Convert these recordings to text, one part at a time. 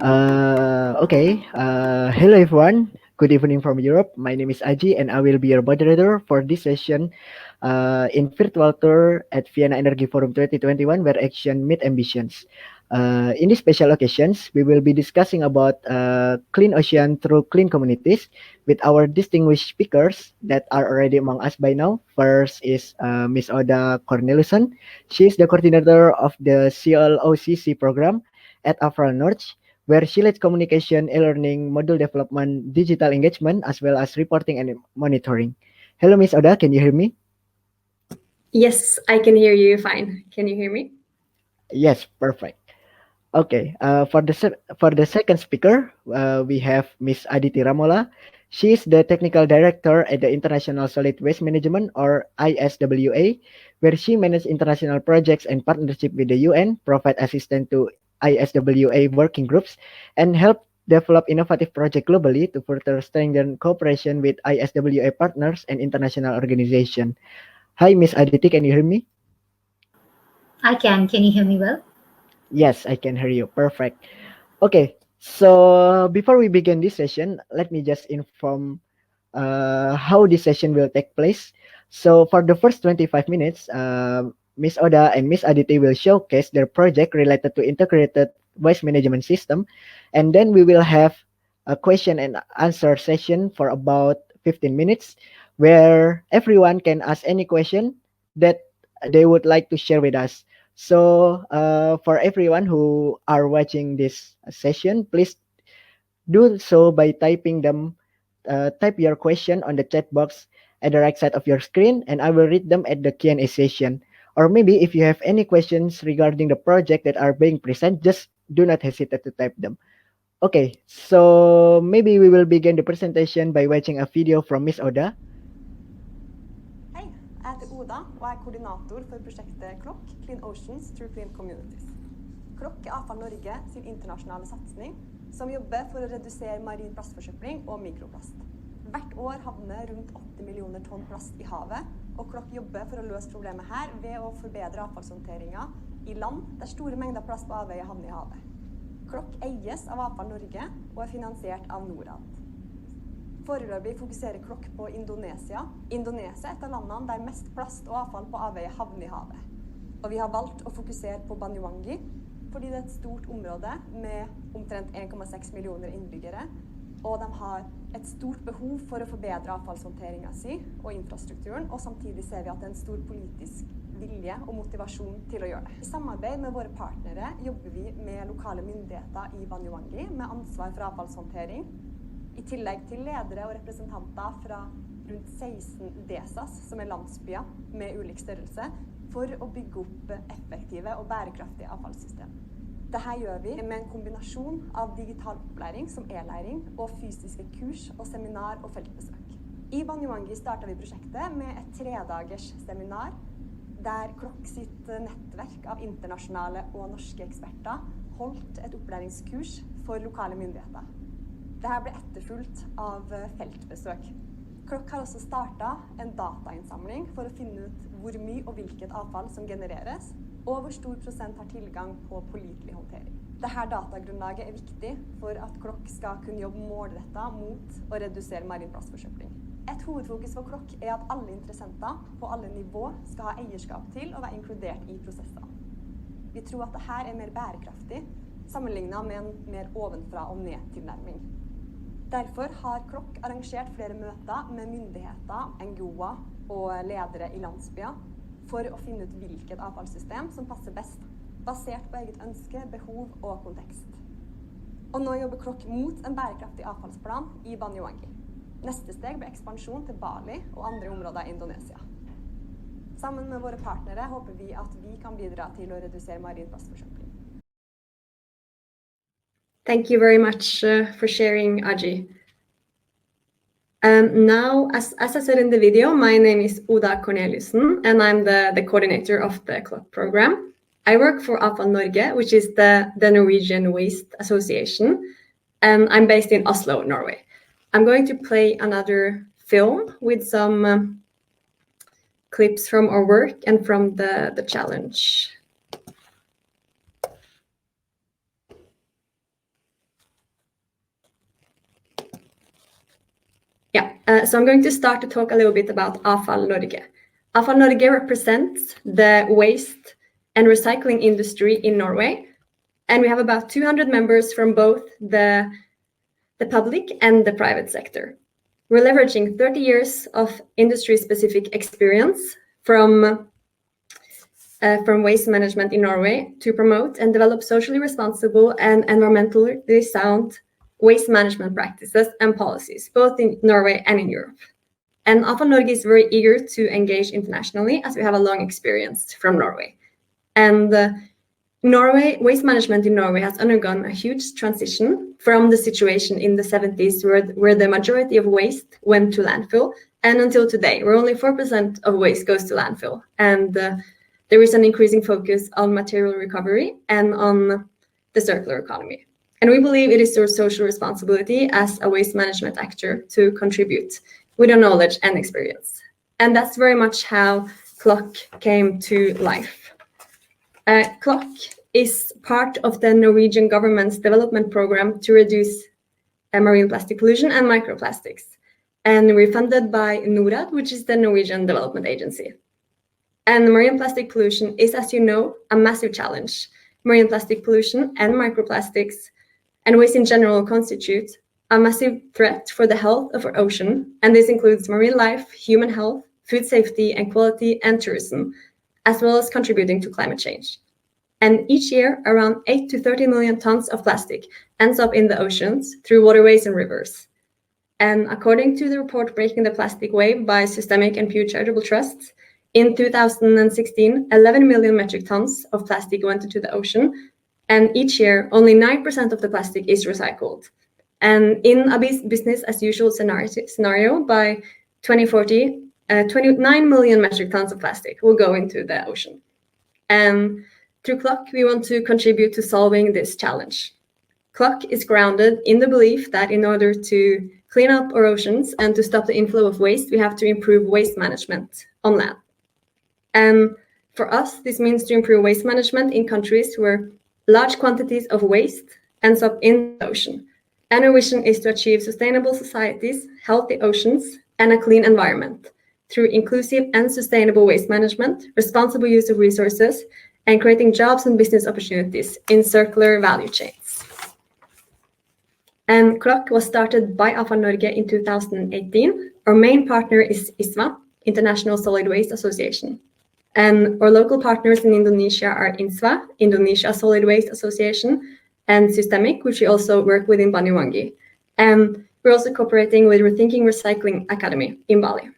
Hello everyone. Good evening from Europe. My name is Aji and I will be your moderator for this session in virtual tour at Vienna Energy Forum 2021 where action meet ambitions. In these special occasions, we will be discussing about clean ocean through clean communities with our distinguished speakers that are already among us by now. First is Miss Oda Corneliusson. She is the coordinator of the CLOCC program at Afra North, where she leads communication, e-learning, module development, digital engagement, as well as reporting and monitoring. Hello, Miss Oda, can you hear me? Yes, I can hear you fine. Can you hear me? Yes, perfect. Okay, for the second speaker, we have Miss Aditi Ramola. She is the technical director at the International Solid Waste Management or ISWA, where she manages international projects and partnership with the UN, provide assistance to ISWA working groups, and help develop innovative projects globally to further strengthen cooperation with ISWA partners and international organizations. Hi, Miss Aditi, can you hear me? I can. Can you hear me well? Yes, I can hear you. Perfect. Okay, so before we begin this session, let me just inform how this session will take place. So for the first 25 minutes, Miss Oda and Miss Aditi will showcase their project related to integrated waste management system. And then we will have a question and answer session for about 15 minutes where everyone can ask any question that they would like to share with us. So for everyone who are watching this session, please do so by type your question on the chat box at the right side of your screen, and I will read them at the Q&A session. Or maybe if you have any questions regarding the project that are being presented, just do not hesitate to type them. Okay, so maybe we will begin the presentation by watching a video from Miss Oda. Hei, jeg heter Oda og er koordinator for prosjektet CLOCC, Clean Oceans Through Clean Communities. CLOCC er Avfall Norge sin internasjonale satsning, som jobber for å redusere marin plastforsøpling og mikroplast. Hvert år havner rundt 80 millioner tonn plast i havet, og CLOCC jobber for å løse problemet her ved å forbedre avfallshåndteringen i land der store mengder plast på avveie havner i havet. CLOCC eies av Avfall Norge og er finansiert av Norad. Foreløpig fokuserer CLOCC på Indonesia. Indonesia er et av landene der mest plast og avfall på avveie havner i havet. Og vi har valgt å fokusere på Banyuwangi, fordi det er et stort område med omtrent 1,6 millioner innbyggere, og de har et stort behov for å forbedre avfallshåndteringen sin og infrastrukturen, og samtidig ser vi at det er en stor politisk vilje og motivasjon til å gjøre det. I samarbeid med våre partnere jobber vi med lokale myndigheter i Banyuwangi med ansvar for avfallshåndtering, i tillegg til ledere og representanter fra rundt 16 DESAs, som er landsbyer med ulik størrelse, for å bygge opp effektive og bærekraftige avfallssystem. Dette gjør vi med en kombinasjon av digital opplæring som e-læring og fysiske kurs og seminar og feltbesøk. I Banyuwangi startet vi prosjektet med et 3-dagers seminar der CLOCC sitt nettverk av internasjonale og norske eksperter holdt et opplæringskurs for lokale myndigheter. Dette ble etterfulgt av feltbesøk. CLOCC har også startet en datainnsamling for å finne ut hvor mye og hvilket avfall som genereres, og hvor stor prosent har tilgang på pålitelig håndtering. Dette datagrunnlaget er viktig for at CLOCC skal kunne jobbe målrettet mot å redusere marin plastforsøpling. Et hovedfokus for CLOCC er at alle interessenter på alle nivå skal ha eierskap til å være inkludert i prosessene. Vi tror at dette er mer bærekraftig, sammenlignet med en mer ovenfra og ned tilnærming. Derfor har CLOCC arrangert flere møter med myndigheter, NGO-er og ledere i landsbyer for å finne ut hvilket avfallssystem som passer best, basert på eget ønske, behov og kontekst. Og nå jobber CLOCC mot en bærekraftig avfallsplan i Banyuwangi. Neste steg blir ekspansjon til Bali og andre områder i Indonesia. Sammen med våre partnere håper vi at vi kan bidra til å redusere marin plastforsøpling. Thank you very much for sharing, Aji. Now, as I said in the video, my name is Oda Corneliusson, and I'm the coordinator of the CLOCC program. I work for Avfall Norge, which is the Norwegian Waste Association, and I'm based in Oslo, Norway. I'm going to play another film with some clips from our work and from the challenge. So I'm going to start to talk a little bit about Avfall Norge. Avfall Norge represents the waste and recycling industry in Norway, and we have about 200 members from both the public and the private sector. We're leveraging 30 years of industry-specific experience from waste management in Norway to promote and develop socially responsible and environmentally sound waste management practices and policies, both in Norway and in Europe. And Avfall Norge is very eager to engage internationally, as we have a long experience from Norway. And waste management in Norway has undergone a huge transition from the situation in the 70s where the majority of waste went to landfill, and until today, where only 4% of waste goes to landfill. And there is an increasing focus on material recovery and on the circular economy. And we believe it is our social responsibility as a waste management actor to contribute with our knowledge and experience. And that's very much how CLOCC came to life. CLOCC is part of the Norwegian government's development program to reduce marine plastic pollution and microplastics. And we're funded by NORAD, which is the Norwegian Development Agency. And marine plastic pollution is, as you know, a massive challenge. Marine plastic pollution and microplastics and waste in general constitute a massive threat for the health of our ocean. And this includes marine life, human health, food safety and quality, and tourism, as well as contributing to climate change. And each year, around 8 to 30 million tons of plastic ends up in the oceans through waterways and rivers. And according to the report Breaking the Plastic Wave by Systemic and Pew Charitable Trusts, in 2016, 11 million metric tons of plastic went into the ocean, and each year, only 9% of the plastic is recycled. And in a business as usual scenario, by 2040, 29 million metric tons of plastic will go into the ocean. And through CLOCC, we want to contribute to solving this challenge. CLOCC is grounded in the belief that in order to clean up our oceans and to stop the inflow of waste, we have to improve waste management on land. And for us, this means to improve waste management in countries where large quantities of waste ends up in the ocean. And our vision is to achieve sustainable societies, healthy oceans, and a clean environment through inclusive and sustainable waste management, responsible use of resources, and creating jobs and business opportunities in circular value chains. And CLOCC was started by Avfall Norge in 2018. Our main partner is ISWA, International Solid Waste Association. And our local partners in Indonesia are INSWA, Indonesia Solid Waste Association, and Systemic, which we also work with in Banyuwangi. And we're also cooperating with Rethinking Recycling Academy in Bali.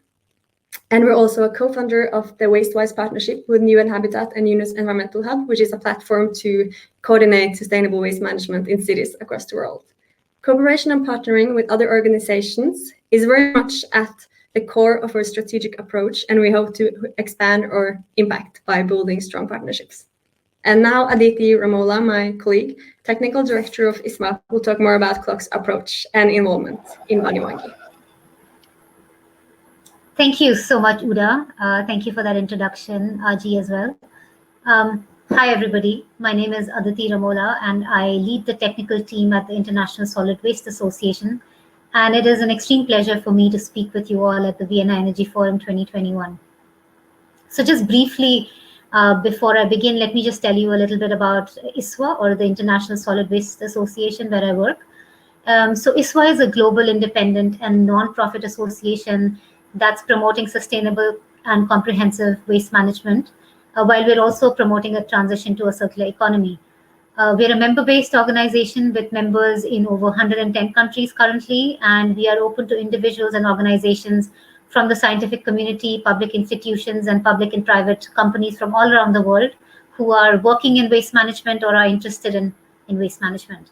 And we're also a co-founder of the WasteWise partnership with UN Habitat and Yunus Environmental Hub, which is a platform to coordinate sustainable waste management in cities across the world. Cooperation and partnering with other organizations is very much at the core of our strategic approach, and we hope to expand our impact by building strong partnerships. And now Aditi Ramola, my colleague, Technical Director of ISMA, will talk more about CLOCC's approach and involvement in Banyuwangi. Thank you so much, Uda. Thank you for that introduction, Aji, as well. Hi, everybody. My name is Aditi Ramola, and I lead the technical team at the International Solid Waste Association. And it is an extreme pleasure for me to speak with you all at the Vienna Energy Forum 2021. So just briefly, before I begin, let me just tell you a little bit about ISWA, or the International Solid Waste Association, where I work. So ISWA is a global independent and non-profit association that's promoting sustainable and comprehensive waste management, while we're also promoting a transition to a circular economy. We're a member-based organization with members in over 110 countries currently, and we are open to individuals and organizations from the scientific community, public institutions, and public and private companies from all around the world who are working in waste management or are interested in waste management.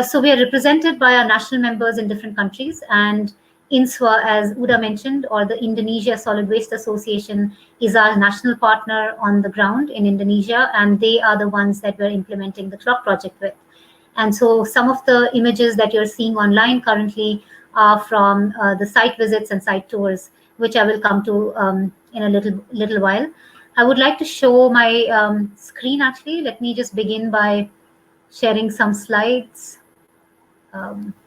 So we are represented by our national members in different countries, and INSWA, as Uda mentioned, or the Indonesia Solid Waste Association, is our national partner on the ground in Indonesia, and they are the ones that we're implementing the CLOCC project with. And so some of the images that you're seeing online currently are from the site visits and site tours, which I will come to in a little while. I would like to show my screen, actually. Let me just begin by sharing some slides.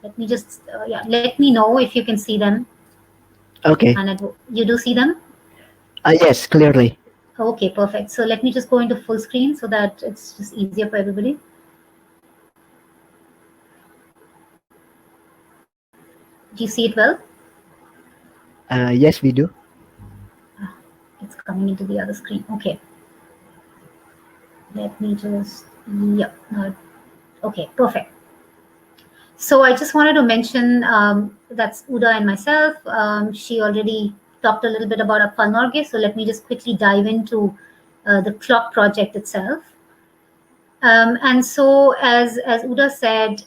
Let me just, let me know if you can see them. Okay. And you do see them? Yes, clearly. Okay, perfect. So let me just go into full screen so that it's just easier for everybody. Do you see it well? Yes, we do. It's coming into the other screen. Okay. Let me just, yep. Okay, perfect. So I just wanted to mention that's Uda and myself. She already talked a little bit about Apfal Norge, so let me just quickly dive into the CLOCC project itself. And so, as Uda said,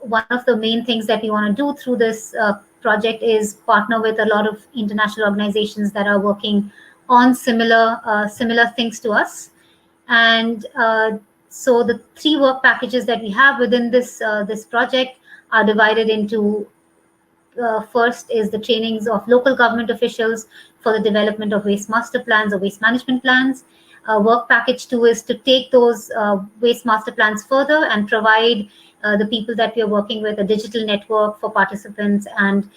one of the main things that we want to do through this project is partner with a lot of international organizations that are working on similar things to us. And so the 3 work packages that we have within this project are divided into first is the trainings of local government officials for the development of waste master plans or waste management plans. Work package 2 is to take those waste master plans further and provide the people that we are working with a digital network for participants and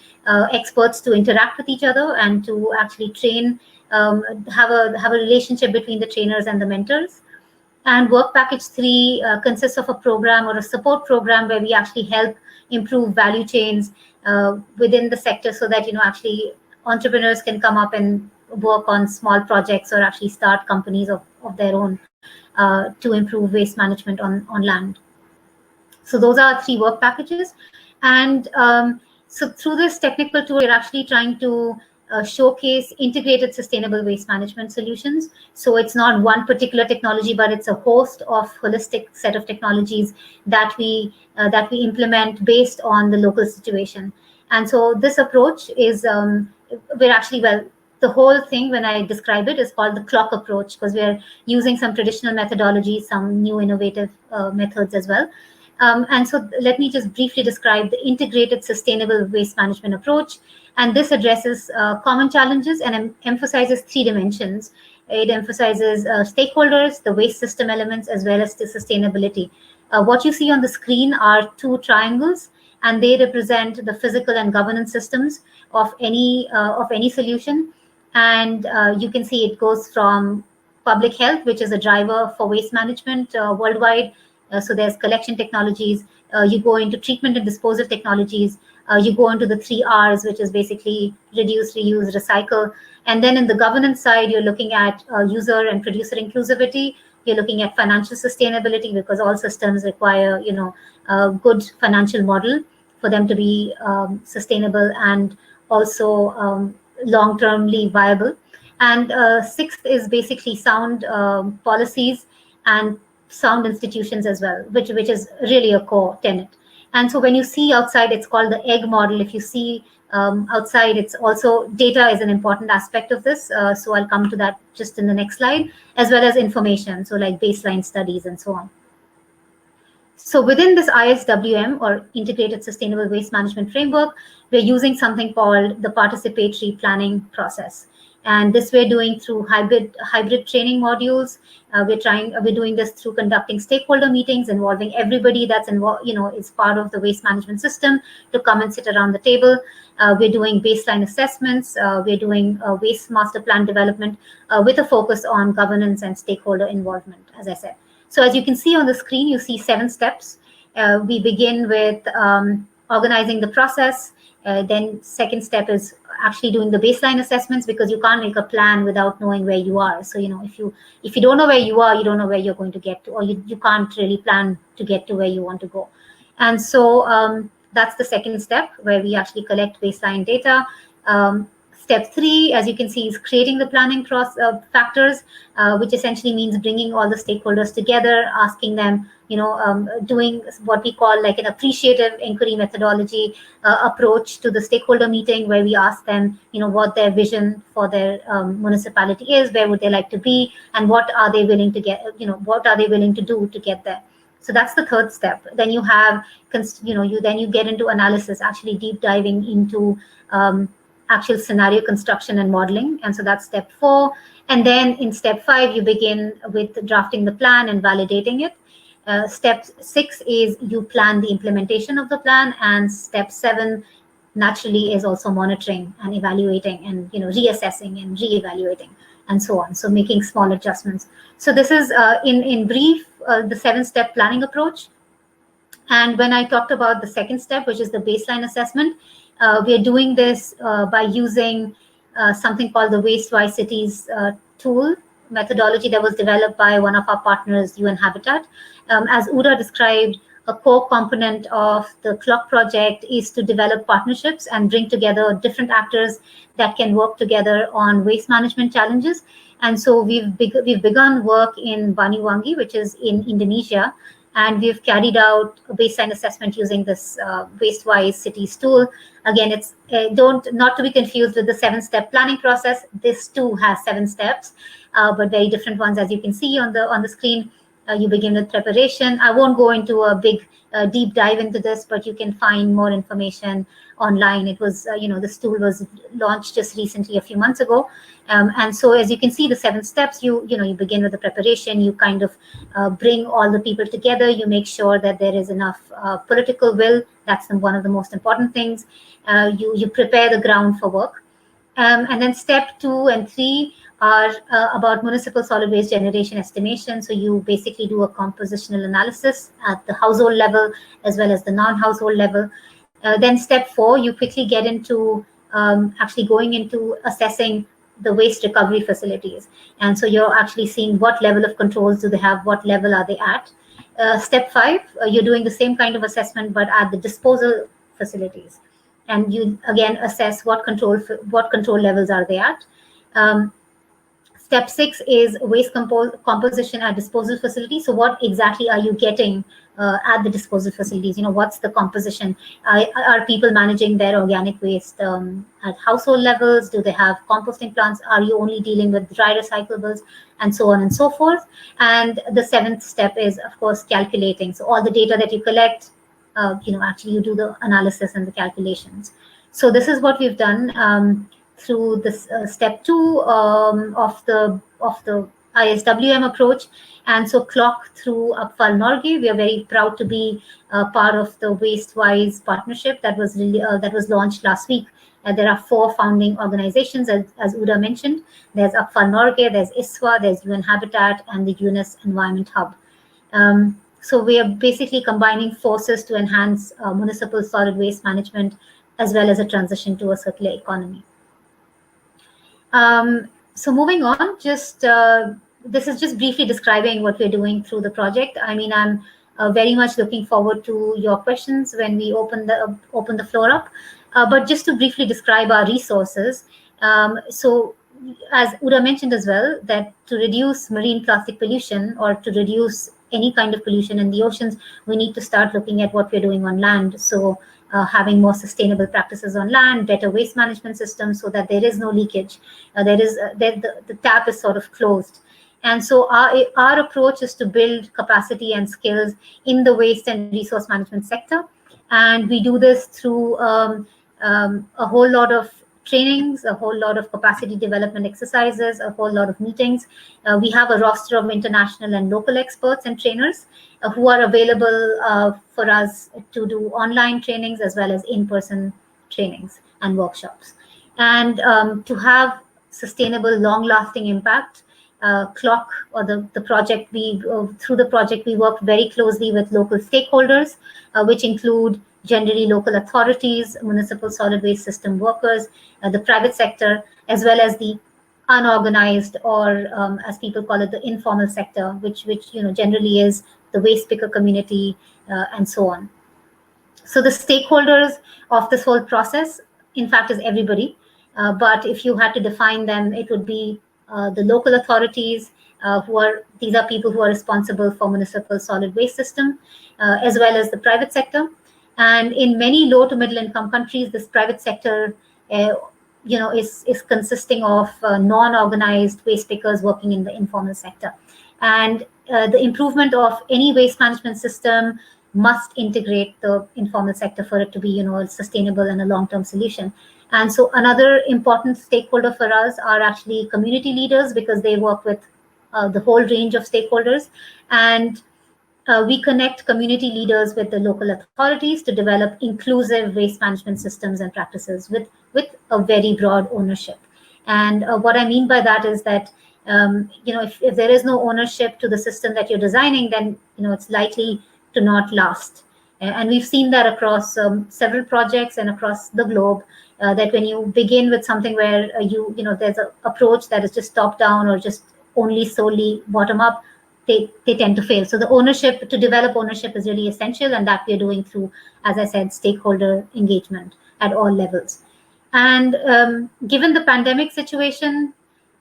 experts to interact with each other and to actually train, have a relationship between the trainers and the mentors. And work package 3 consists of a program or a support program where we actually help improve value chains within the sector so that actually entrepreneurs can come up and work on small projects or actually start companies of their own to improve waste management on land. So those are 3 work packages. And so through this technical tour, we're actually trying to showcase integrated sustainable waste management solutions. So it's not one particular technology, but it's a host of holistic set of technologies that we implement based on the local situation. And so this approach is we're actually, well, the whole thing, when I describe it, is called the CLOCC approach, because we're using some traditional methodologies, some new innovative methods as well. And so let me just briefly describe the integrated sustainable waste management approach. And this addresses common challenges and emphasizes 3 dimensions. It emphasizes stakeholders, the waste system elements, as well as the sustainability. What you see on the screen are 2 triangles, and they represent the physical and governance systems of any solution. And you can see it goes from public health, which is a driver for waste management worldwide. So there's collection technologies, you go into treatment and disposal technologies, you go into the 3 R's, which is basically reduce, reuse, recycle. And then in the governance side, you're looking at user and producer inclusivity. You're looking at financial sustainability, because all systems require, a good financial model for them to be sustainable and also long-termly viable. And 6th is basically sound policies and sound institutions as well, which is really a core tenet. And so when you see outside, it's called the egg model. If you see outside, it's also data is an important aspect of this. So I'll come to that just in the next slide, as well as information, so like baseline studies and so on. So within this ISWM, or Integrated Sustainable Waste Management Framework, we're using something called the participatory planning process. And this we're doing through hybrid training modules. We're doing this through conducting stakeholder meetings involving everybody that's involved, is part of the waste management system, to come and sit around the table. We're doing baseline assessments. We're doing waste master plan development with a focus on governance and stakeholder involvement, as I said. So as you can see on the screen, you see 7 steps. We begin with organizing the process. Then second step is actually doing the baseline assessments, because you can't make a plan without knowing where you are. So, if you don't know where you are, you don't know where you're going to get to, or you can't really plan to get to where you want to go. And so that's the second step, where we actually collect baseline data. Step 3, as you can see, is creating the planning factors, which essentially means bringing all the stakeholders together, asking them, doing what we call like an appreciative inquiry methodology approach to the stakeholder meeting, where we ask them, what their vision for their municipality is, where would they like to be, and what are they willing to get, what are they willing to do to get there. So that's the third step. Then you have, you get into analysis, actually deep diving into actual scenario construction and modeling. And so that's step 4. And then in step 5, you begin with drafting the plan and validating it. Step 6 is you plan the implementation of the plan. And step 7 naturally is also monitoring and evaluating and reassessing and reevaluating and so on. So making small adjustments. So this is in brief the 7-step planning approach. And when I talked about the second step, which is the baseline assessment, we are doing this by using something called the Waste-Wise Cities tool methodology that was developed by one of our partners, UN Habitat. As Uda described, a core component of the CLOCC project is to develop partnerships and bring together different actors that can work together on waste management challenges. And so we've begun work in Banyuwangi, which is in Indonesia, and we've carried out a baseline assessment using this Waste-Wise Cities tool. Again, it's not to be confused with the 7-step planning process. This too has 7 steps, but very different ones, as you can see on the screen. You begin with preparation. I won't go into a big deep dive into this, but you can find more information online. It was, this tool was launched just recently, a few months ago. And so as you can see, the 7 steps, you begin with the preparation, you kind of bring all the people together, you make sure that there is enough political will. That's one of the most important things. You prepare the ground for work. And then step 2 and 3 are about municipal solid waste generation estimation. So you basically do a compositional analysis at the household level as well as the non-household level. Then step 4, you quickly get into actually going into assessing the waste recovery facilities. And so you're actually seeing what level of controls do they have, what level are they at. Step 5, you're doing the same kind of assessment, but at the disposal facilities. And you again assess what control levels are they at. Step 6 is waste composition at disposal facilities. So what exactly are you getting at the disposal facilities? What's the composition? Are people managing their organic waste at household levels? Do they have composting plants? Are you only dealing with dry recyclables? And so on and so forth. And the 7th step is, of course, calculating. So all the data that you collect, actually you do the analysis and the calculations. So this is what we've done through this step 2 of the ISWM approach. And so CLOCC through Apfal Norge, we are very proud to be part of the Waste-Wise partnership that was launched last week. There are 4 founding organizations, as Uda mentioned. There's Apfal Norge, there's ISWA, there's UN Habitat, and the UNIS Environment Hub. So we are basically combining forces to enhance municipal solid waste management as well as a transition to a circular economy. So moving on, this is just briefly describing what we're doing through the project. I mean, I'm very much looking forward to your questions when we open the floor up. But just to briefly describe our resources, so as Uda mentioned as well, that to reduce marine plastic pollution or to reduce any kind of pollution in the oceans, we need to start looking at what we're doing on land. So having more sustainable practices on land, better waste management systems so that there is no leakage. The tap is sort of closed. And so our approach is to build capacity and skills in the waste and resource management sector. And we do this through a whole lot of trainings, a whole lot of capacity development exercises, a whole lot of meetings. We have a roster of international and local experts and trainers who are available for us to do online trainings as well as in-person trainings and workshops. And to have sustainable, long-lasting impact, CLOCC or the project, through the project, we work very closely with local stakeholders, which include generally local authorities, municipal solid waste system workers, the private sector, as well as the unorganized or as people call it, the informal sector, which generally is the waste picker community and so on. So the stakeholders of this whole process, in fact, is everybody. But if you had to define them, it would be the local authorities, these are people who are responsible for municipal solid waste system, as well as the private sector. And in many low to middle income countries, this private sector, is consisting of non-organized waste pickers working in the informal sector. And the improvement of any waste management system must integrate the informal sector for it to be, a sustainable and a long-term solution. And so another important stakeholder for us are actually community leaders, because they work with the whole range of stakeholders. And We connect community leaders with the local authorities to develop inclusive waste management systems and practices with a very broad ownership. And what I mean by that is that if there is no ownership to the system that you're designing, then it's likely to not last. And we've seen that across several projects and across the globe. That when you begin with something where there's an approach that is just top down or just only solely bottom up, they tend to fail. So the ownership, to develop ownership, is really essential, and that we're doing through, as I said, stakeholder engagement at all levels. And given the pandemic situation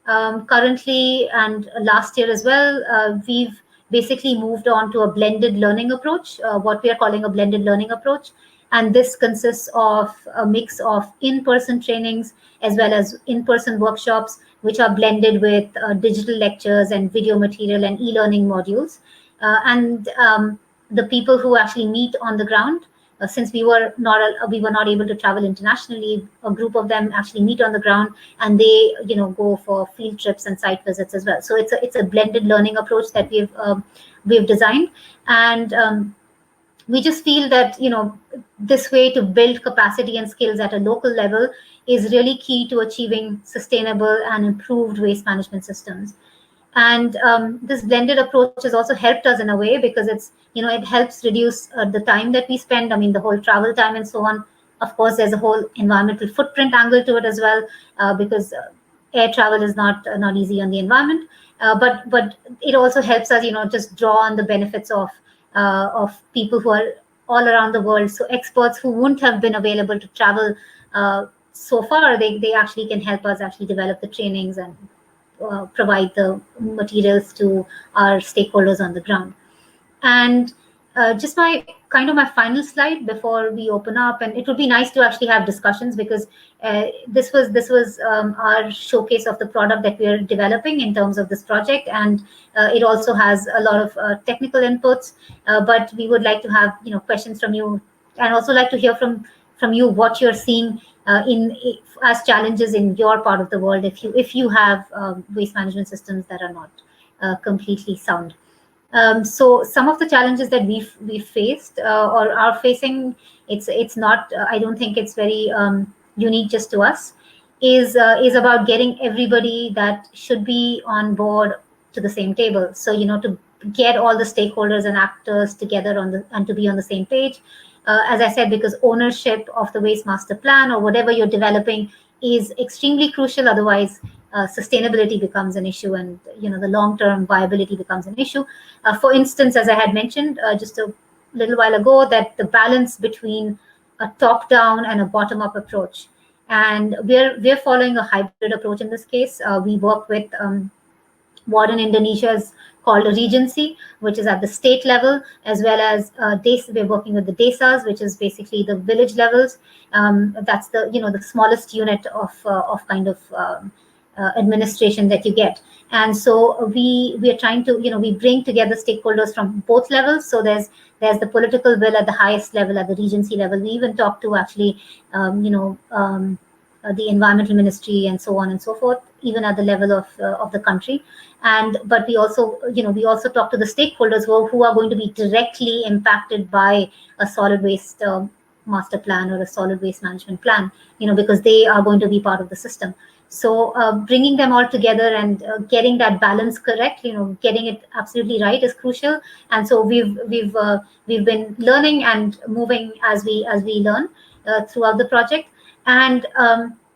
currently and last year as well, we've basically moved on to a blended learning approach, what we are calling a blended learning approach. And this consists of a mix of in-person trainings as well as in-person workshops, which are blended with digital lectures and video material and e-learning modules. And the people who actually meet on the ground, since we were not able to travel internationally, a group of them actually meet on the ground, and they go for field trips and site visits as well. So it's a blended learning approach that we've designed. And we just feel that this way to build capacity and skills at a local level is really key to achieving sustainable and improved waste management systems. And this blended approach has also helped us in a way, because it helps reduce the time that we spend. I mean, the whole travel time and so on. Of course, there's a whole environmental footprint angle to it as well, because air travel is not easy on the environment. But it also helps us, just draw on the benefits of people who are all around the world. So experts who wouldn't have been available to travel so far, they actually can help us actually develop the trainings and provide the materials to our stakeholders on the ground. And just my final slide before we open up, and it would be nice to actually have discussions, because this was our showcase of the product that we are developing in terms of this project, and it also has a lot of technical inputs, but we would like to have questions from you, and also like to hear from you what you're seeing as challenges in your part of the world, if you have waste management systems that are not completely sound. So some of the challenges that we've faced or are facing, it's not, I don't think it's very unique just to us, is about getting everybody that should be on board to the same table. So to get all the stakeholders and actors together and to be on the same page. As I said, because ownership of the waste master plan or whatever you're developing is extremely crucial. Otherwise, sustainability becomes an issue, and the long-term viability becomes an issue. For instance, as I had mentioned just a little while ago, that the balance between a top-down and a bottom-up approach, and we're following a hybrid approach in this case. We work with what in Indonesia is called a regency, which is at the state level, as well as we're working with the desas, which is basically the village levels. That's the smallest unit of kind of administration that you get. And so we are trying to we bring together stakeholders from both levels. So there's the political will at the highest level, at the regency level. We even talk to actually the environmental ministry and so on and so forth, even at the level of the country. But we also talk to the stakeholders who are going to be directly impacted by a solid waste master plan or a solid waste management plan, because they are going to be part of the system. So bringing them all together and getting that balance correct, getting it absolutely right is crucial. And so we've been learning and moving as we learn throughout the project. And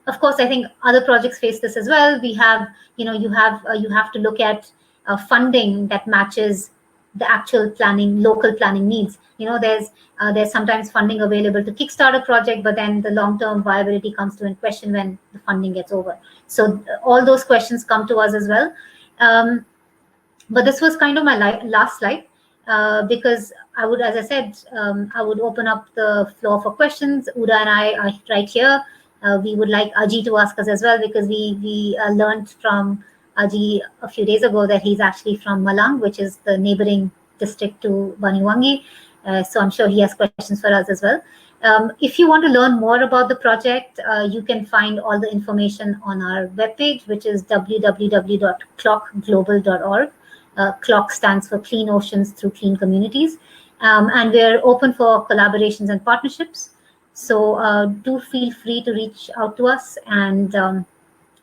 of course, I think other projects face this as well. We have, you have to look at funding that matches the actual planning, local planning needs. There's sometimes funding available to kickstart a project, but then the long-term viability comes to in question when the funding gets over. So all those questions come to us as well. But this was kind of my last slide, because I would, as I said, I would open up the floor for questions. Uda and I are right here. We would like Aji to ask us as well, because we learned from Aji a few days ago that he's actually from Malang, which is the neighboring district to Banyuwangi. So I'm sure he has questions for us as well. If you want to learn more about the project, you can find all the information on our webpage, which is www.clockglobal.org. CLOCC stands for Clean Oceans Through Clean Communities. And we're open for collaborations and partnerships. So do feel free to reach out to us. And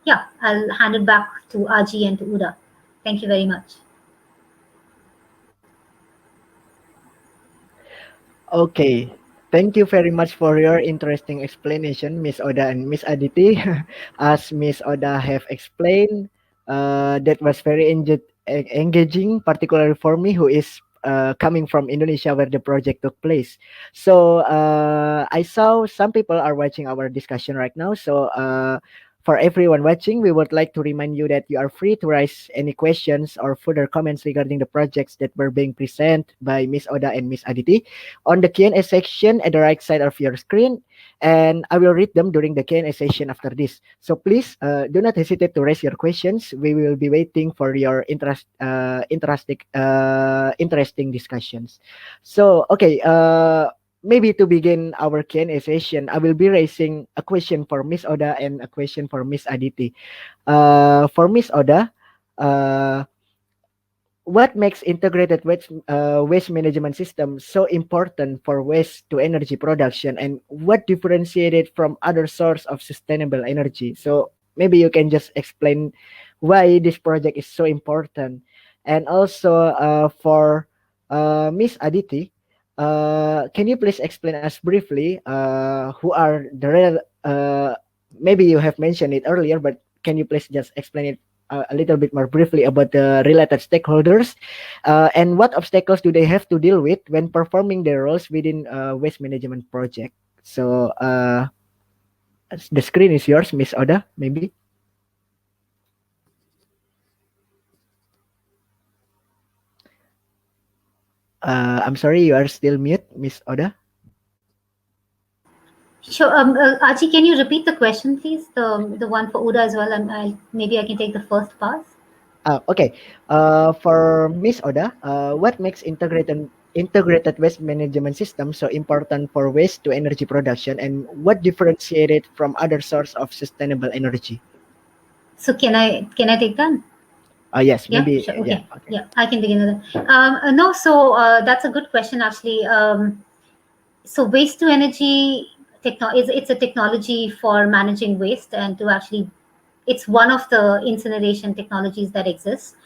yeah, I'll hand it back to Aji and to Uda. Thank you very much. Okay. Thank you very much for your interesting explanation, Miss Oda and Miss Aditi. As Miss Oda have explained, that was very engaging, particularly for me, who is coming from Indonesia, where the project took place. So I saw some people are watching our discussion right now. So for everyone watching, we would like to remind you that you are free to raise any questions or further comments regarding the projects that were being presented by Miss Oda and Miss Aditi on the Q&A section at the right side of your screen, and I will read them during the Q&A session after this. So please do not hesitate to raise your questions. We will be waiting for your interesting discussions. So okay, maybe to begin our Q&A session, I will be raising a question for Miss Oda and a question for Miss Aditi. For Miss Oda, what makes integrated waste management system so important for waste to energy production, and what differentiates it from other source of sustainable energy? So maybe you can just explain why this project is so important. And also for Miss Aditi, can you please explain us briefly who are the real, maybe you have mentioned it earlier, but can you please just explain it a little bit more briefly about the related stakeholders, and what obstacles do they have to deal with when performing their roles within waste management project? So the screen is yours, Miss Oda, maybe. I'm sorry, you are still mute, Miss Oda. Sure. Aji, can you repeat the question, please? The one for Uda as well. Maybe I can take the first pass. Okay. For Miss Oda, what makes integrated waste management system so important for waste to energy production, and what differentiates it from other source of sustainable energy? So can I take that? Yes, Yeah, maybe. sure. Okay. Yeah, okay. Yeah, I can begin with that. No, so that's a good question, actually. So waste to energy it's a technology for managing waste, and to actually, it's one of the incineration technologies that exists,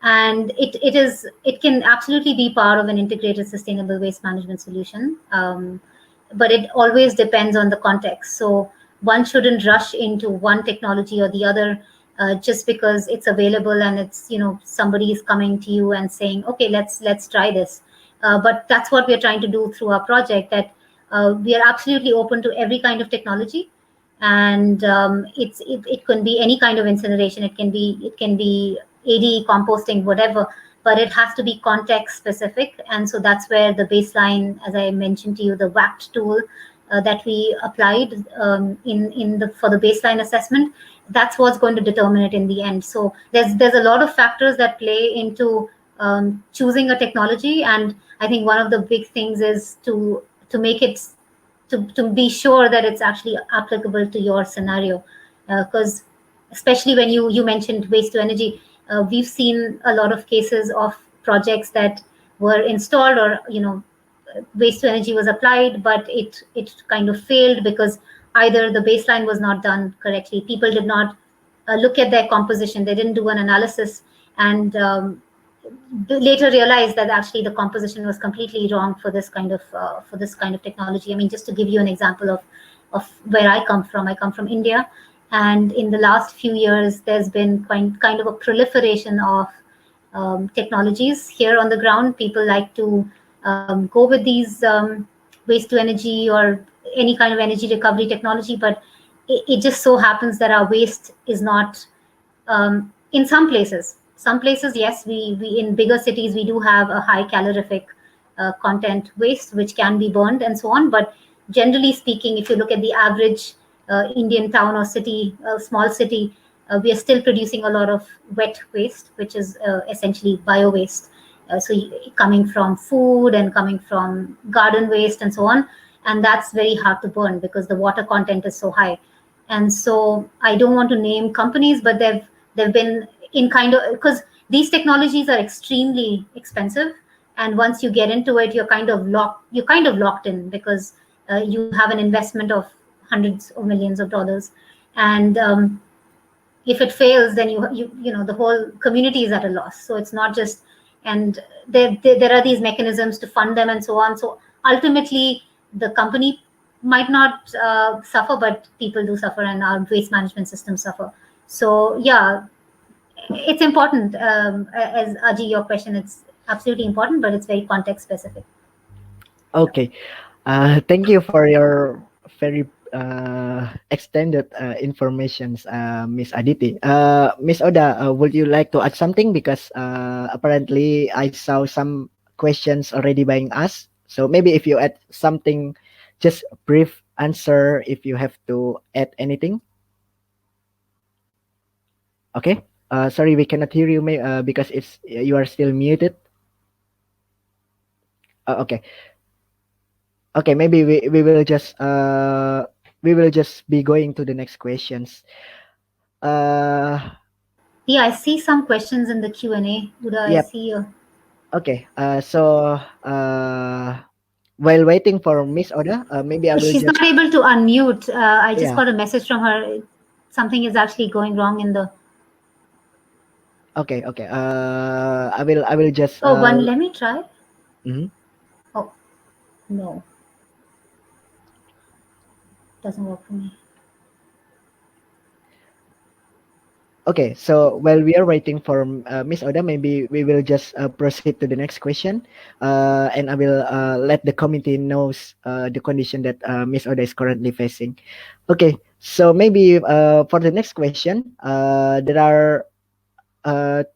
and it can absolutely be part of an integrated sustainable waste management solution. But it always depends on the context. So one shouldn't rush into one technology or the other just because it's available and it's, somebody is coming to you and saying, okay, let's try this. But that's what we're trying to do through our project, that we are absolutely open to every kind of technology. And it can be any kind of incineration. It can be AD, composting, whatever, but it has to be context specific. And so that's where the baseline, as I mentioned to you, the WACT tool that we applied for the baseline assessment, that's what's going to determine it in the end. So there's a lot of factors that play into choosing a technology, and I think one of the big things is to make it to be sure that it's actually applicable to your scenario, because especially when you mentioned waste to energy, we've seen a lot of cases of projects that were installed, or waste to energy was applied, but it kind of failed because either the baseline was not done correctly, people did not look at their composition, they didn't do an analysis, and later realized that actually the composition was completely wrong for this kind of technology. I mean, just to give you an example of where I come from India, and in the last few years there's been kind of a proliferation of technologies here on the ground. People like to go with these waste to energy or any kind of energy recovery technology, but it just so happens that our waste is not in some places. Some places, yes, we in bigger cities we do have a high calorific content waste which can be burned and so on. But generally speaking, if you look at the average Indian town or city, small city, we are still producing a lot of wet waste, which is essentially bio waste. Coming from food and coming from garden waste and so on, and that's very hard to burn because the water content is so high. And so I don't want to name companies, but they've been in kind of, because these technologies are extremely expensive, and once you get into it, you're kind of locked in, because you have an investment of hundreds or millions of dollars, and if it fails, then the whole community is at a loss. So it's not just, and there are these mechanisms to fund them and so on. So ultimately, the company might not suffer, but people do suffer, and our waste management systems suffer. So yeah, it's important. As Aji, your question, it's absolutely important, but it's very context specific. Okay. Thank you for your very extended informations, Miss Aditi. Miss Oda, would you like to add something? Because apparently I saw some questions already being asked. So maybe if you add something, just brief answer if you have to add anything. Okay. Sorry, we cannot hear you, because you are still muted. Okay. Okay, maybe we will just be going to the next questions. Yeah, I see some questions in the Q&A. Uda, I Yep. see you. Okay. So while waiting for Miss Oda, maybe I will She's just not able to unmute. I just yeah. got a message from her. Something is actually going wrong in the. Okay. Okay. I will just. Oh, one. Let me try. Mhm. Oh, no. Doesn't work for me. Okay, so while we are waiting for Miss Oda, maybe we will just proceed to the next question, and I will let the committee knows the condition that Miss Oda is currently facing. Okay, so maybe for the next question, there are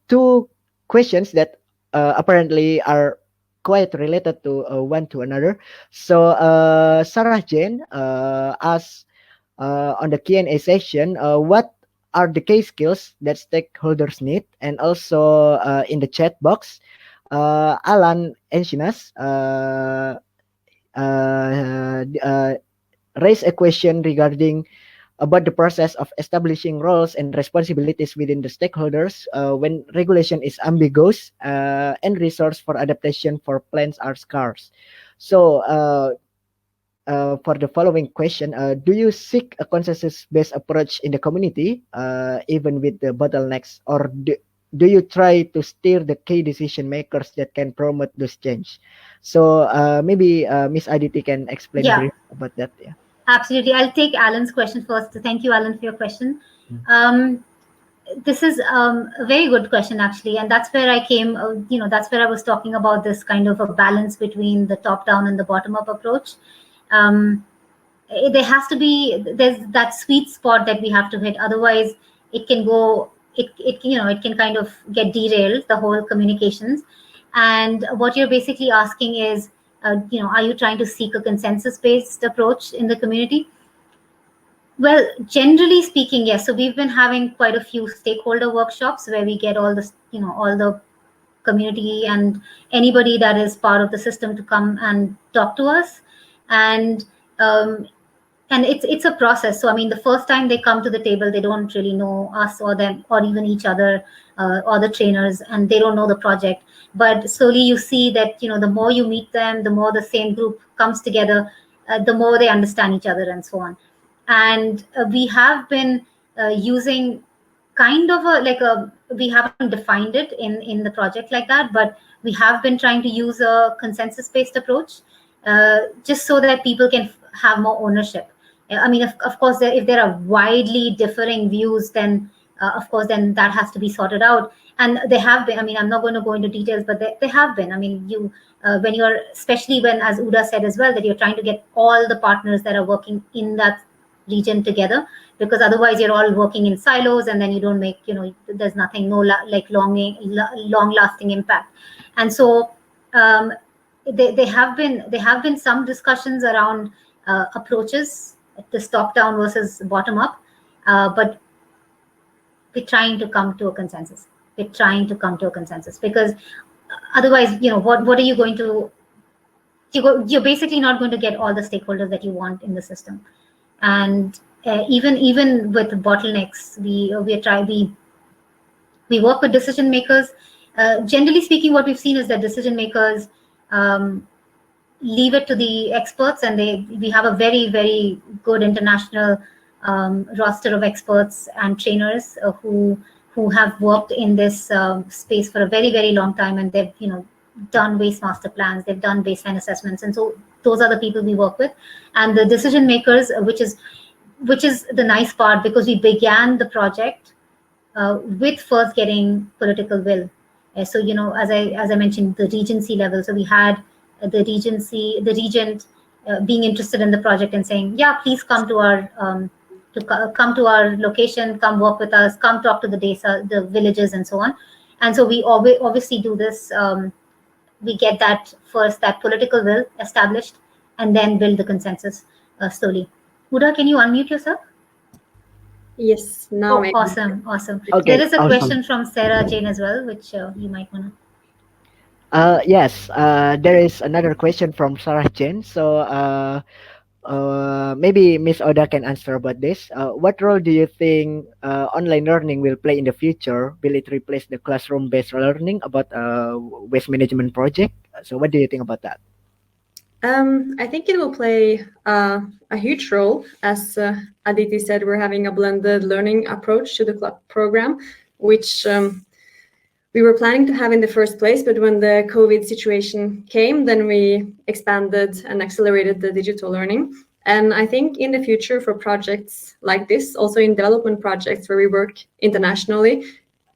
two questions that apparently are quite related to one to another. So Sarah Jane asked on the Q&A section, what are the key skills that stakeholders need? And also in the chat box, Alan Encinas raised a question regarding about the process of establishing roles and responsibilities within the stakeholders when regulation is ambiguous and resource for adaptation for plans are scarce. So for the following question, do you seek a consensus-based approach in the community, even with the bottlenecks, or do you try to steer the key decision makers that can promote this change? So maybe Miss Aditi can explain brief about that. Yeah. Absolutely. I'll take Alan's question first. Thank you, Alan, for your question. This is a very good question, actually, and that's where I came. That's where I was talking about this kind of a balance between the top-down and the bottom-up approach. There has to be, there's that sweet spot that we have to hit. Otherwise, it can go. It can kind of get derailed, the whole communications. And what you're basically asking is, are you trying to seek a consensus-based approach in the community? Well, generally speaking, yes. So we've been having quite a few stakeholder workshops where we get all the community and anybody that is part of the system to come and talk to us, and it's a process. So I mean, the first time they come to the table, they don't really know us or them or even each other or the trainers, and they don't know the project. But slowly you see that the more you meet them, the more the same group comes together, the more they understand each other and so on. And we have been using kind of we haven't defined it in the project like that, but we have been trying to use a consensus based approach, just so that people can have more ownership. I mean, of course, if there are widely differing views, then of course, then that has to be sorted out. And they have been. I mean, I'm not going to go into details, but they have been. I mean, when you're, especially when, as Uda said as well, that you're trying to get all the partners that are working in that region together, because otherwise you're all working in silos, and then you don't make, there's nothing, long lasting impact. And so there have been some discussions around approaches, this top down versus bottom up, but we're trying to come to a consensus. Because otherwise, what are you going to? You're basically not going to get all the stakeholders that you want in the system. And even with bottlenecks, we work with decision makers, Generally speaking, what we've seen is that decision makers leave it to the experts, and we have a very, very good international roster of experts and trainers who have worked in this space for a very, very long time, and they've done waste master plans, they've done baseline assessments, and so those are the people we work with. And the decision makers, which is the nice part, because we began the project with first getting political will. So as I mentioned, the regency level. So we had the regent being interested in the project and saying, yeah, please come to our come to our location, come work with us, come talk to the villages, and so on. And so we obviously do this. We get that political will established, and then build the consensus slowly. Uda, can you unmute yourself? Yes, now. Oh, awesome. Okay, There is a awesome. question from Sarah Jane as well, which you might want to. Yes, there is another question from Sarah Jane. So maybe Miss Oda can answer about this. What role do you think online learning will play in the future? Will it replace the classroom-based learning about waste management project? So what do you think about that? I think it will play a huge role. As Aditi said, we're having a blended learning approach to the CLOCC program, which we were planning to have in the first place, but when the COVID situation came, then we expanded and accelerated the digital learning. And I think in the future, for projects like this, also in development projects where we work internationally,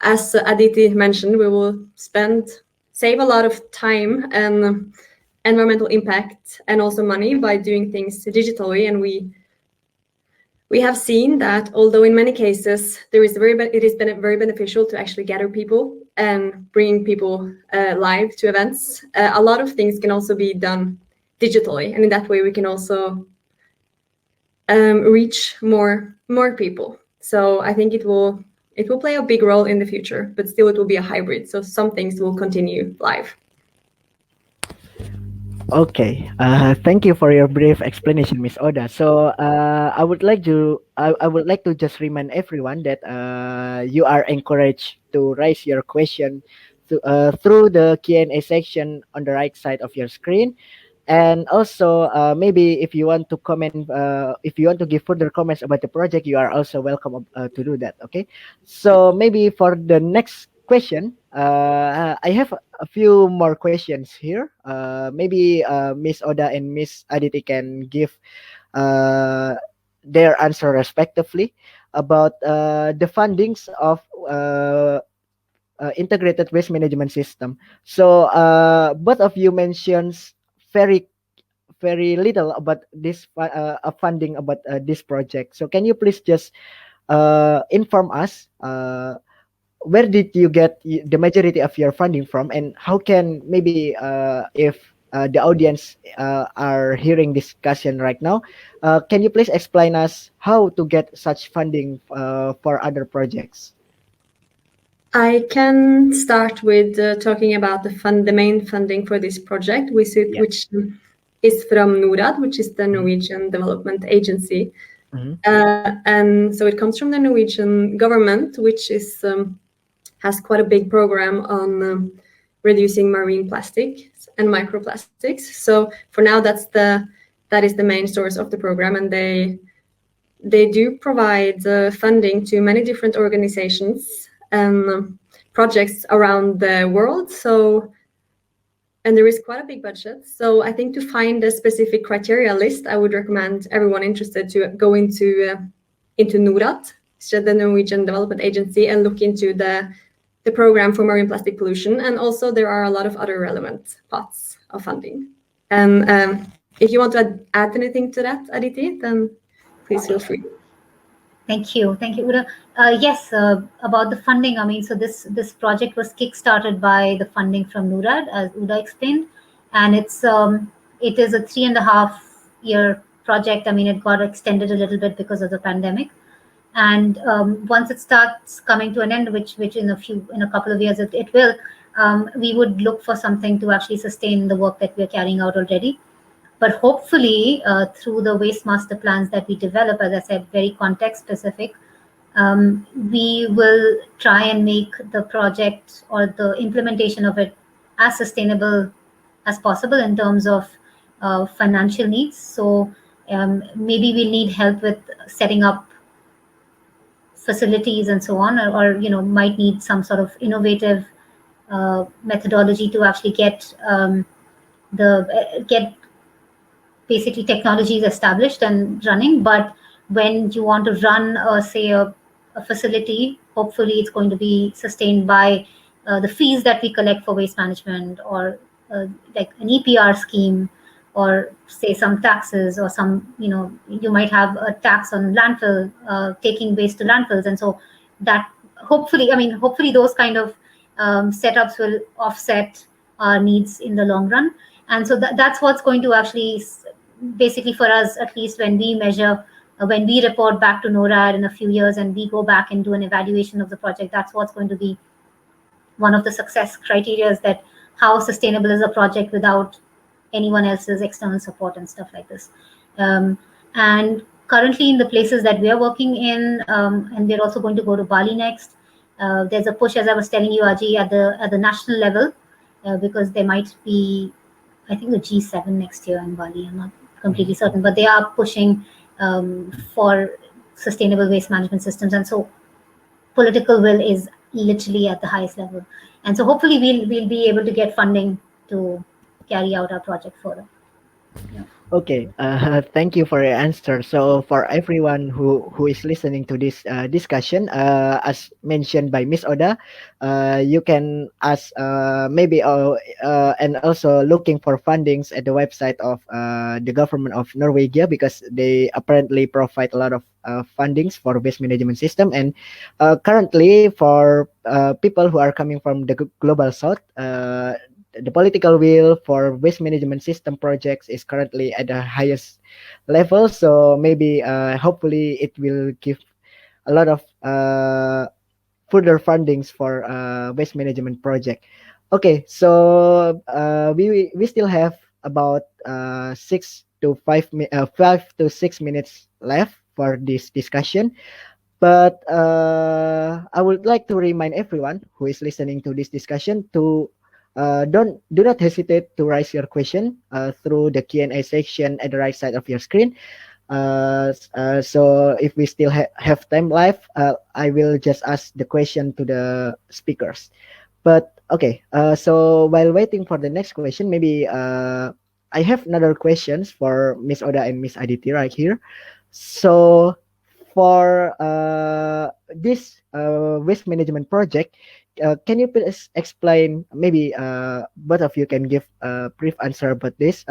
as Aditi mentioned, we will save a lot of time and environmental impact and also money by doing things digitally. And we have seen that although in many cases it has been very beneficial to actually gather people and bring people live to events, a lot of things can also be done digitally, and in that way we can also reach more people. So I think it will play a big role in the future, but still it will be a hybrid, so some things will continue live. Okay, thank you for your brief explanation, Miss Oda. So I would like to just remind everyone that you are encouraged to raise your question through the Q&A section on the right side of your screen. And also, maybe if you want to comment, if you want to give further comments about the project, you are also welcome to do that. Okay. So maybe for the next question, I have a few more questions here. Maybe Miss Oda and Miss Aditi can give their answer respectively about the fundings of integrated waste management system. So both of you mentions very little about this funding about this project. So can you please just inform us where did you get the majority of your funding from, and how can maybe if the audience are hearing discussion right now, can you please explain us how to get such funding for other projects? I can start with talking about the main funding for this project, which is from NORAD, which is the Norwegian Development Agency. And so it comes from the Norwegian government, which has quite a big program on reducing marine plastics and microplastics. So for now, that is the main source of the program, and they do provide funding to many different organizations and projects around the world. So, and there is quite a big budget. So I think to find a specific criteria list, I would recommend everyone interested to go into NORAD, the Norwegian Development Agency, and look into the program for marine plastic pollution. And also there are a lot of other relevant pots of funding. And if you want to add anything to that, Aditi, then please feel free. Thank you, Uda. Yes, about the funding. I mean, so this project was kickstarted by the funding from NORAD, as Uda explained, and it is a 3.5-year project. I mean, it got extended a little bit because of the pandemic, and once it starts coming to an end, which in a couple of years it will, we would look for something to actually sustain the work that we are carrying out already. But hopefully, through the waste master plans that we develop, as I said, very context specific, We will try and make the project or the implementation of it as sustainable as possible in terms of financial needs. So maybe we'll need help with setting up facilities and so on, or might need some sort of innovative methodology to actually get get basically technologies established and running. But when you want to run, say, a facility, hopefully it's going to be sustained by the fees that we collect for waste management, or like an EPR scheme, or say some taxes, or some, you might have a tax on landfill, taking waste to landfills. And so that hopefully those kind of setups will offset our needs in the long run. And so that's what's going to actually, basically for us, at least when we measure, when we report back to NORAD in a few years and we go back and do an evaluation of the project, that's what's going to be one of the success criteria, is that how sustainable is a project without anyone else's external support and stuff like this. And currently in the places that we are working in, and we're also going to go to Bali next, there's a push, as I was telling you, Aji, at the national level, because there might be, I think, the G7 next year in Bali. I'm not completely certain, but they are pushing for sustainable waste management systems. And so political will is literally at the highest level. And so hopefully we'll be able to get funding to carry out our project further. Yeah. Okay, thank you for your answer. So for everyone who is listening to this discussion, as mentioned by Miss Oda, you can ask maybe and also looking for fundings at the website of the government of Norwegia, because they apparently provide a lot of fundings for waste management system. And currently for people who are coming from the global south, the political will for waste management system projects is currently at the highest level. So maybe hopefully it will give a lot of further fundings for waste management project. Okay, so we still have about 5 to 6 minutes left for this discussion. But I would like to remind everyone who is listening to this discussion to do not hesitate to raise your question through the Q&A section at the right side of your screen. So if we still have time left, I will just ask the question to the speakers. But okay, so while waiting for the next question, maybe I have another questions for Miss Oda and Miss Aditi right here. So for this waste management project, can you please explain, maybe both of you can give a brief answer about this,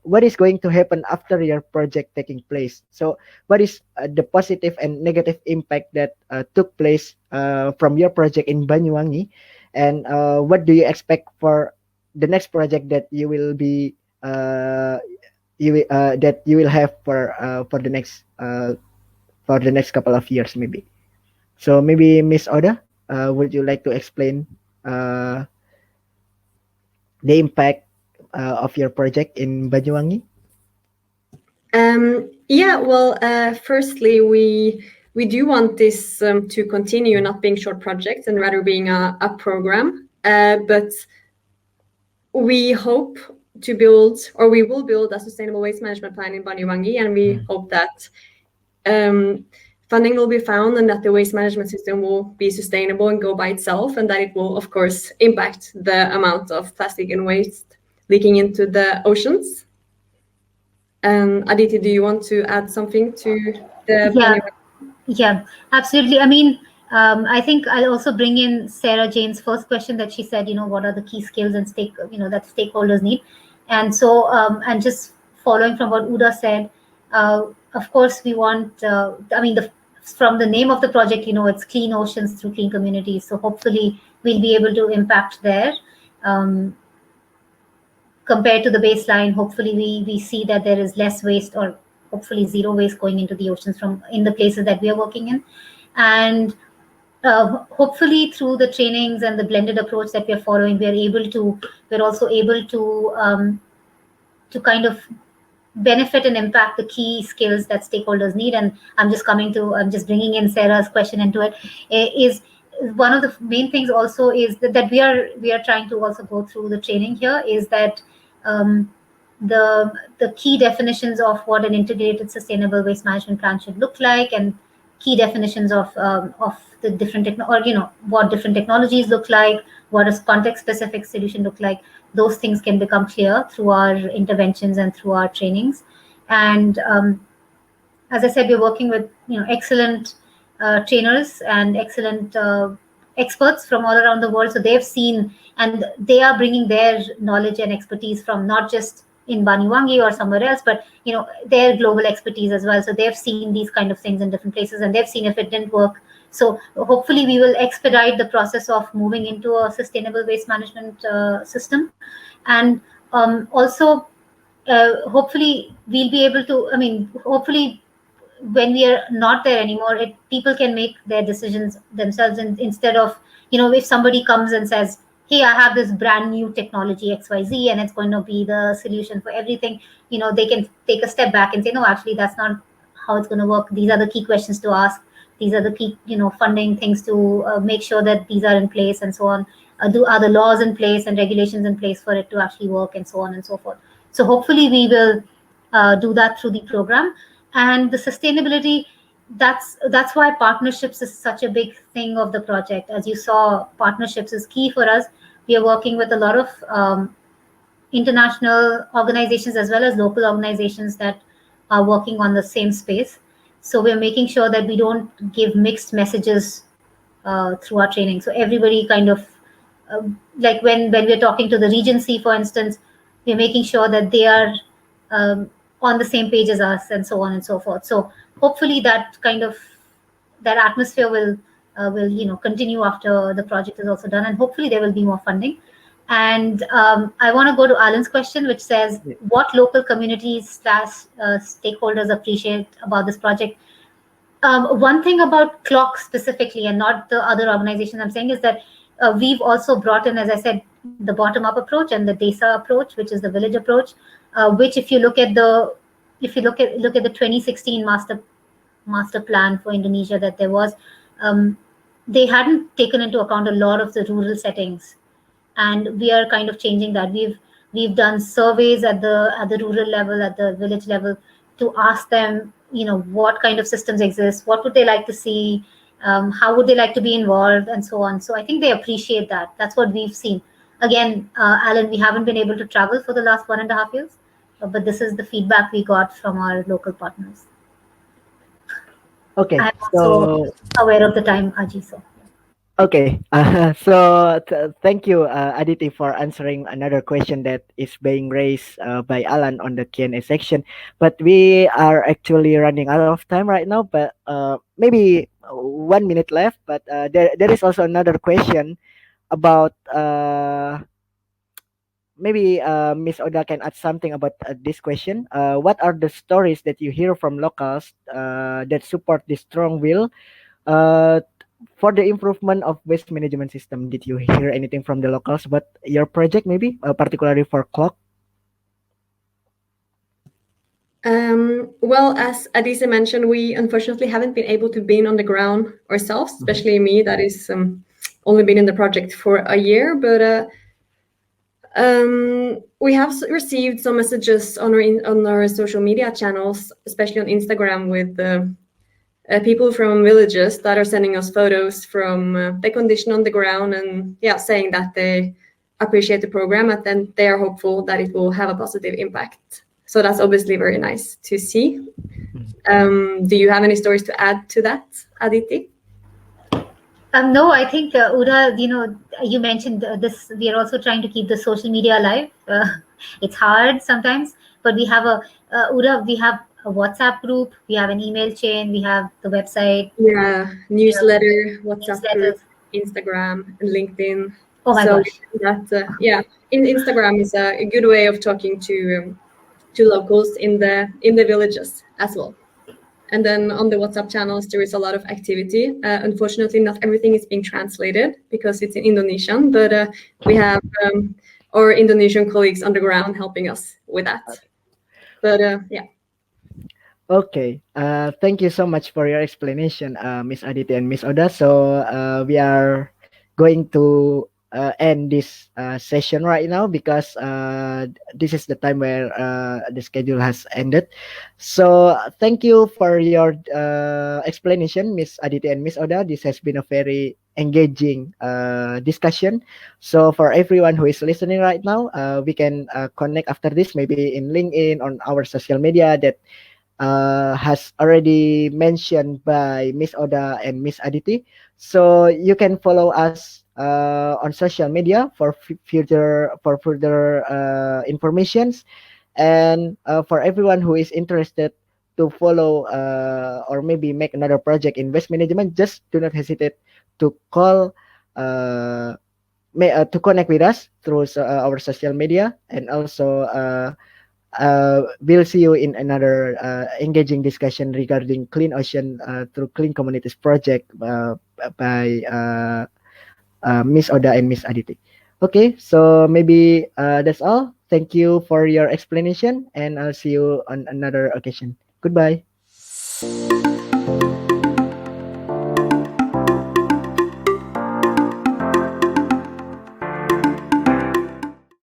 what is going to happen after your project taking place? So what is the positive and negative impact that took place from your project in Banyuwangi, and what do you expect for the next project that you will be that you will have for the next couple of years, maybe? So maybe Miss Oda, would you like to explain the impact of your project in Banyuwangi? Yeah, well, firstly, we do want this to continue, not being short projects and rather being a program. But we hope to build, or we will build, a sustainable waste management plan in Banyuwangi, and we hope that funding will be found and that the waste management system will be sustainable and go by itself, and that it will, of course, impact the amount of plastic and waste leaking into the oceans. Aditi, do you want to add something to the Yeah, absolutely. I mean, I think I'll also bring in Sarah Jane's first question that she said, what are the key skills and that stakeholders need. And so, and just following from what Uda said, of course, we want, from the name of the project, it's clean oceans through clean communities. So hopefully we'll be able to impact there. Compared to the baseline, hopefully we see that there is less waste, or hopefully zero waste going into the oceans in the places that we are working in. And hopefully through the trainings and the blended approach that we are following, we're also able to kind of benefit and impact the key skills that stakeholders need. And I'm just bringing in Sarah's question into it. Is one of the main things also is that we are trying to also go through the training here, is that the key definitions of what an integrated sustainable waste management plan should look like, and key definitions of the different what different technologies look like, what does context specific solution look like. Those things can become clear through our interventions and through our trainings. And as I said, we're working with excellent trainers and excellent experts from all around the world. So they've seen, and they are bringing their knowledge and expertise from not just in Banyuwangi or somewhere else, but their global expertise as well. So they've seen these kind of things in different places, and they've seen if it didn't work. So hopefully we will expedite the process of moving into a sustainable waste management system. And also hopefully we'll be able to, hopefully when we are not there anymore, people can make their decisions themselves, and instead of, if somebody comes and says, hey, I have this brand new technology XYZ and it's going to be the solution for everything, they can take a step back and say, no, actually that's not how it's going to work. These are the key questions to ask. These are the key funding things to make sure that these are in place, and so on. Are the laws in place and regulations in place for it to actually work, and so on and so forth. So hopefully we will do that through the program. And the sustainability, that's why partnerships is such a big thing of the project. As you saw, partnerships is key for us. We are working with a lot of international organizations as well as local organizations that are working on the same space. So we're making sure that we don't give mixed messages through our training. So everybody kind of, like when we're talking to the Regency, for instance, we're making sure that they are on the same page as us, and so on and so forth. So hopefully that atmosphere will continue after the project is also done, and hopefully there will be more funding. And I want to go to Alan's question, which says, what local communities / stakeholders appreciate about this project? One thing about CLOCC specifically, and not the other organizations I'm saying, is that we've also brought in, as I said, the bottom-up approach and the desa approach, which is the village approach, which if you look at the 2016 master plan for Indonesia that there was, they hadn't taken into account a lot of the rural settings, and we are kind of changing that. We've done surveys at the rural level, at the village level, to ask them, what kind of systems exist, what would they like to see, how would they like to be involved, and so on. So I think they appreciate that. That's what we've seen. Again, Alan, we haven't been able to travel for the last 1.5 years, but this is the feedback we got from our local partners. Okay, I'm also aware of the time, Aji. So. Okay, thank you, Aditi, for answering another question that is being raised by Alan on the Q&A section. But we are actually running out of time right now, but maybe 1 minute left. But there is also another question about maybe Miss Oda can add something about this question. What are the stories that you hear from locals that support this strong will for the improvement of waste management system? Did you hear anything from the locals about your project, maybe particularly for CLOCC? Well, as Adisa mentioned, we unfortunately haven't been able to be on the ground ourselves, especially me, that is only been in the project for a year. But we have received some messages on our social media channels, especially on Instagram, with people from villages that are sending us photos from the condition on the ground, and saying that they appreciate the program, and then they are hopeful that it will have a positive impact. So that's obviously very nice to see. Do you have any stories to add to that, Aditi? No, I think Uda, you mentioned this. We are also trying to keep the social media alive. It's hard sometimes, but we have Uda. We have a WhatsApp group. We have an email chain. We have the website. Yeah, newsletter, WhatsApp group, Instagram, and LinkedIn. Oh my gosh! Instagram is a good way of talking to locals in the villages as well. And then on the WhatsApp channels, there is a lot of activity. Unfortunately, not everything is being translated because it's in Indonesian, but we have our Indonesian colleagues on the ground helping us with that. But yeah. Okay. Thank you so much for your explanation, Miss Aditi and Miss Oda. So we are going to end this session right now because this is the time where the schedule has ended. So thank you for your explanation, Miss Aditi and Miss Oda. This has been a very engaging discussion. So for everyone who is listening right now, we can connect after this, maybe in LinkedIn, on our social media that has already mentioned by Miss Oda and Miss Aditi. So you can follow us on social media for further informations, and for everyone who is interested to follow or maybe make another project in waste management, just do not hesitate to call. To connect with us through our social media, and also we'll see you in another engaging discussion regarding Clean Ocean through Clean Communities project by Miss Oda and Miss Aditi. Okay, so maybe that's all. Thank you for your explanation, and I'll see you on another occasion. Goodbye.